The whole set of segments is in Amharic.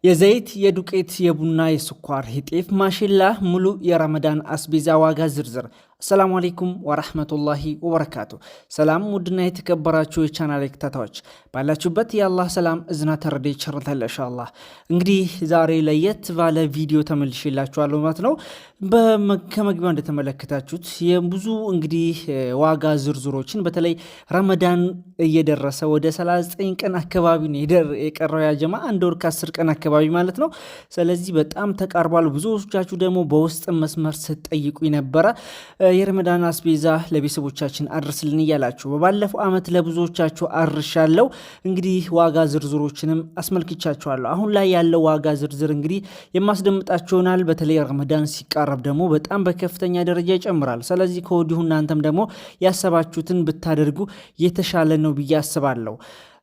የዘይት የዱቄት የቡና የስኳር የጤፍ ማሽላ ሙሉ የረመዳን አስቤዛ ዋጋ ዝርዝር። አሰላሙ አለይኩም ወራህመቱላሂ ወበረካቱ። ሰላም ውድና የተከበራችሁ የቻናል ተከታታዮች ባላችሁበት የአላህ ሰላም እዝነት ረድኤት ቸርነት ኢንሻአላህ እንግዲህ ዛሬ ለየት ባለ ቪዲዮ ተመልሼላችኋለሁ ማለት ነው። ከመግቢያው እንደተመለከታችሁት የብዙ እንግዲህ ዋጋ ዝርዝሮችን በተለይ ረመዳን እየደረሰ ወደ 39 ቀን አካባቢ ነው የቀረው ያጀማ አንድ ወር ከ10 ቀን አካባቢ ማለት ነው። ስለዚህ በጣም ተቃርቧል። ብዙዎቻችሁ ደግሞ በውስጥ መስመር ስትጠይቁ ነበረ የረመዳን አስቤዛ ለቤተሰቦቻችን አድርስልን እያላችሁ በባለፈው አመት ለብዙዎቻችሁ አርሻለሁ። እንግዲህ ዋጋ ዝርዝሮችንም አስመልክቻችኋለሁ። አሁን ላይ ያለው ዋጋ ዝርዝር እንግዲህ የማስደምጣችሁናል። በተለይ ረመዳን ሲቃረብ ደግሞ በጣም በከፍተኛ ደረጃ ይጨምራል። ስለዚህ ከወዲሁ እናንተም ደግሞ ያሰባችሁትን ብታደርጉ የተሻለ ነው ብዬ አስባለሁ።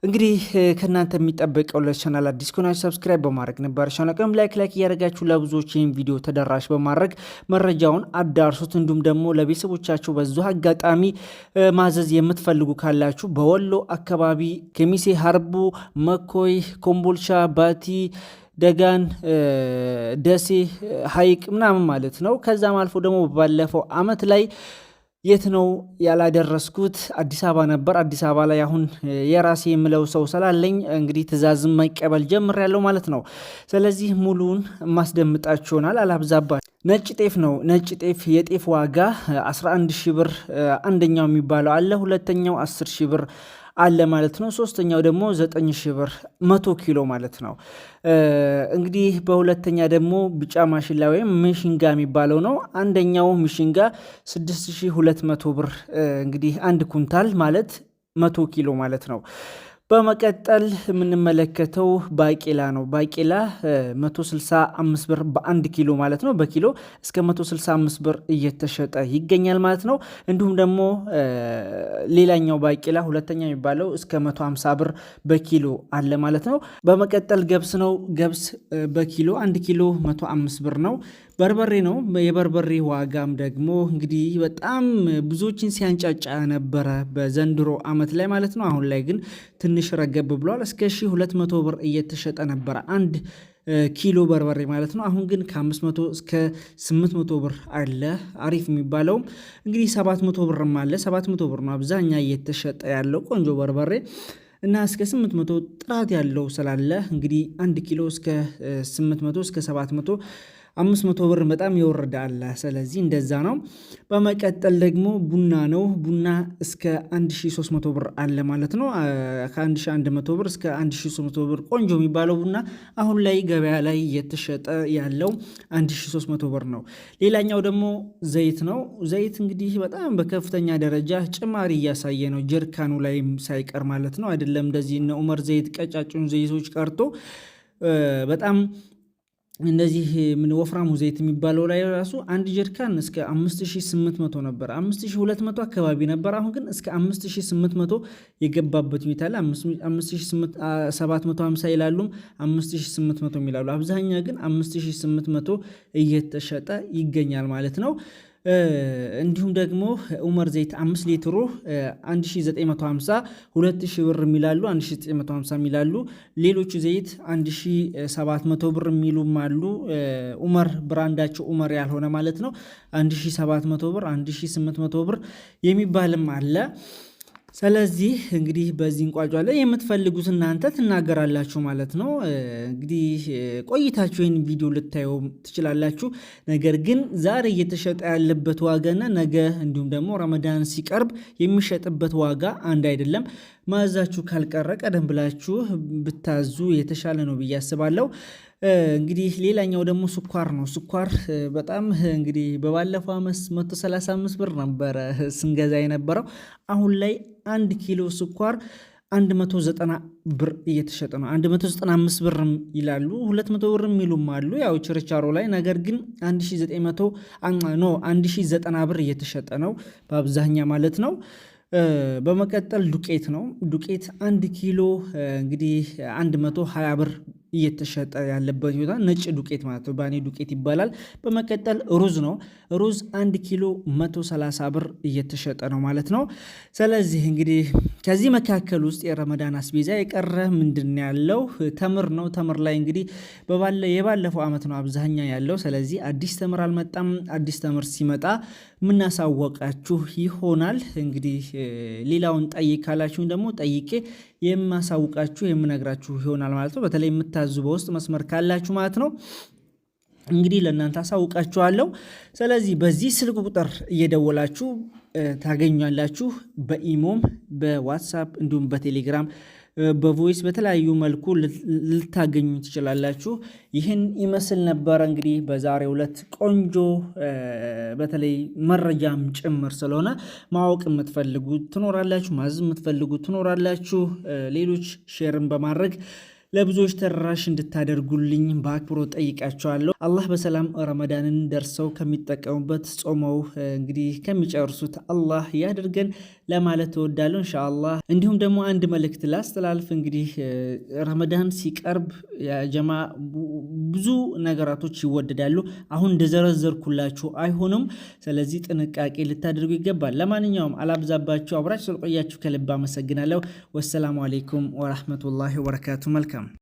እንግዲህ ከናንተ የሚጠበቀው ለቻናል አዲስ ከሆናችሁ ሰብስክራይብ በማድረግ ነበር ቻናሉን ላይክ እያደረጋችሁ ለብዙዎች ይህን ቪዲዮ ተደራሽ በማድረግ መረጃውን አዳርሱት። እንዲሁም ደግሞ ለቤተሰቦቻችሁ በዚሁ አጋጣሚ ማዘዝ የምትፈልጉ ካላችሁ በወሎ አካባቢ ከሚሴ፣ ሀርቡ፣ መኮይ፣ ኮምቦልቻ፣ ባቲ፣ ደጋን፣ ደሴ፣ ሀይቅ ምናምን ማለት ነው። ከዛም አልፎ ደግሞ ባለፈው አመት ላይ የት ነው ያላደረስኩት? አዲስ አበባ ነበር። አዲስ አበባ ላይ አሁን የራሴ የምለው ሰው ስላለኝ እንግዲህ ትእዛዝም መቀበል ጀምሬያለሁ ማለት ነው። ስለዚህ ሙሉን ማስደምጣችሁ ይሆናል፣ አላብዛባችሁ። ነጭ ጤፍ ነው። ነጭ ጤፍ የጤፍ ዋጋ 11 ሺህ ብር አንደኛው የሚባለው አለ፣ ሁለተኛው 10 ሺህ ብር አለ ማለት ነው። ሶስተኛው ደግሞ 9 ሺህ ብር 100 ኪሎ ማለት ነው። እንግዲህ በሁለተኛ ደግሞ ቢጫ ማሽላ ወይም ሚሽንጋ የሚባለው ነው። አንደኛው ሚሽንጋ 6200 ብር እንግዲህ አንድ ኩንታል ማለት 100 ኪሎ ማለት ነው። በመቀጠል የምንመለከተው ባቄላ ነው። ባቄላ 165 ብር በአንድ ኪሎ ማለት ነው። በኪሎ እስከ 165 ብር እየተሸጠ ይገኛል ማለት ነው። እንዲሁም ደግሞ ሌላኛው ባቄላ ሁለተኛ የሚባለው እስከ 150 ብር በኪሎ አለ ማለት ነው። በመቀጠል ገብስ ነው። ገብስ በኪሎ 1 ኪሎ 105 ብር ነው። በርበሬ ነው። የበርበሬ ዋጋም ደግሞ እንግዲህ በጣም ብዙዎችን ሲያንጫጫ ነበረ በዘንድሮ አመት ላይ ማለት ነው። አሁን ላይ ግን ትንሽ ረገብ ብሏል። እስከ 1200 ብር እየተሸጠ ነበረ አንድ ኪሎ በርበሬ ማለት ነው። አሁን ግን ከ500 እስከ 800 ብር አለ። አሪፍ የሚባለውም እንግዲህ 700 ብርም አለ። 700 ብር ነው አብዛኛ እየተሸጠ ያለው ቆንጆ በርበሬ እና እስከ 800 ጥራት ያለው ስላለ እንግዲህ 1 ኪሎ እስከ 800 እስከ 700 500 ብር በጣም ይወርድ አለ። ስለዚህ እንደዛ ነው። በመቀጠል ደግሞ ቡና ነው። ቡና እስከ 1300 ብር አለ ማለት ነው። ከ1100 ብር እስከ 1300 ብር ቆንጆ የሚባለው ቡና አሁን ላይ ገበያ ላይ እየተሸጠ ያለው 1300 ብር ነው። ሌላኛው ደግሞ ዘይት ነው። ዘይት እንግዲህ በጣም በከፍተኛ ደረጃ ጭማሪ እያሳየ ነው። ጀርካኑ ላይም ሳይቀር ማለት ነው። አይደለም እንደዚህ እነ ዑመር ዘይት ቀጫጭን ዘይቶች ቀርቶ በጣም እንደዚህ ምን ወፍራሙ ዘይት የሚባለው ላይ ራሱ አንድ ጀርካን እስከ 5800 ነበር፣ 5200 አካባቢ ነበር። አሁን ግን እስከ 5800 የገባበት ሁኔታ አለ። 5750 ይላሉ፣ 5800 ይላሉ። አብዛኛው ግን 5800 እየተሸጠ ይገኛል ማለት ነው። እንዲሁም ደግሞ ዑመር ዘይት 5 ሊትሩ 1950 2000 ብር የሚላሉ፣ 1950 የሚላሉ። ሌሎቹ ዘይት 1700 ብር የሚሉም አሉ። ዑመር ብራንዳቸው ዑመር ያልሆነ ማለት ነው። 1700 ብር 1800 ብር የሚባልም አለ። ስለዚህ እንግዲህ በዚህ እንቋጫለን። የምትፈልጉት እናንተ ትናገራላችሁ ማለት ነው። እንግዲህ ቆይታችሁ ይህን ቪዲዮ ልታዩ ትችላላችሁ። ነገር ግን ዛሬ እየተሸጠ ያለበት ዋጋና ነገ እንዲሁም ደግሞ ረመዳን ሲቀርብ የሚሸጥበት ዋጋ አንድ አይደለም። ማዛችሁ ካልቀረ ቀደም ብላችሁ ብታዙ የተሻለ ነው ብዬ አስባለሁ። እንግዲህ ሌላኛው ደግሞ ስኳር ነው። ስኳር በጣም እንግዲህ በባለፈው አመት 135 ብር ነበረ ስንገዛ የነበረው። አሁን ላይ 1 ኪሎ ስኳር 190 ብር እየተሸጠ ነው። 195 ብር ይላሉ፣ 200 ብር የሚሉም አሉ ያው ችርቻሮ ላይ። ነገር ግን 1090 ብር እየተሸጠ ነው በአብዛኛ ማለት ነው። በመቀጠል ዱቄት ነው። ዱቄት 1 ኪሎ እንግዲህ 120 ብር እየተሸጠ ያለበት ቦታ ነጭ ዱቄት ማለት ነው፣ ባኒ ዱቄት ይባላል። በመቀጠል ሩዝ ነው። ሩዝ 1 ኪሎ 130 ብር እየተሸጠ ነው ማለት ነው። ስለዚህ እንግዲህ ከዚህ መካከል ውስጥ የረመዳን አስቤዛ የቀረ ምንድን ያለው ተምር ነው። ተምር ላይ እንግዲህ የባለፈው ዓመት ነው አብዛኛ ያለው። ስለዚህ አዲስ ተምር አልመጣም። አዲስ ተምር ሲመጣ የምናሳወቃችሁ ይሆናል። እንግዲህ ሌላውን ጠይቅ ካላችሁኝ ደግሞ ጠይቄ የማሳውቃችሁ የምነግራችሁ ይሆናል ማለት ነው። በተለይ የምታዙ በውስጥ መስመር ካላችሁ ማለት ነው እንግዲህ ለእናንተ አሳውቃችኋለሁ። ስለዚህ በዚህ ስልክ ቁጥር እየደወላችሁ ታገኛላችሁ። በኢሞም በዋትሳፕ እንዲሁም በቴሌግራም በቮይስ በተለያዩ መልኩ ልታገኙ ትችላላችሁ። ይህን ይመስል ነበረ እንግዲህ በዛሬው ዕለት ቆንጆ በተለይ መረጃም ጭምር ስለሆነ ማወቅ የምትፈልጉት ትኖራላችሁ፣ ማዘዝ የምትፈልጉት ትኖራላችሁ። ሌሎች ሼርን በማድረግ ለብዙዎች ተደራሽ እንድታደርጉልኝ በአክብሮት ጠይቃቸዋለሁ። አላህ በሰላም ረመዳንን ደርሰው ከሚጠቀሙበት ጾመው እንግዲህ ከሚጨርሱት አላህ ያድርገን ለማለት እወዳለሁ ኢንሻአላህ። እንዲሁም ደግሞ አንድ መልእክት ላስተላልፍ። እንግዲህ ረመዳን ሲቀርብ ያጀማ ብዙ ነገራቶች ይወደዳሉ። አሁን እንደዘረዘርኩላችሁ አይሆንም። ስለዚህ ጥንቃቄ ልታደርጉ ይገባል። ለማንኛውም አላብዛባችሁ፣ አብራችሁ ስለቆያችሁ ከልብ አመሰግናለሁ። ወሰላሙ አለይኩም ወራህመቱላሂ ወበረካቱ። መልካም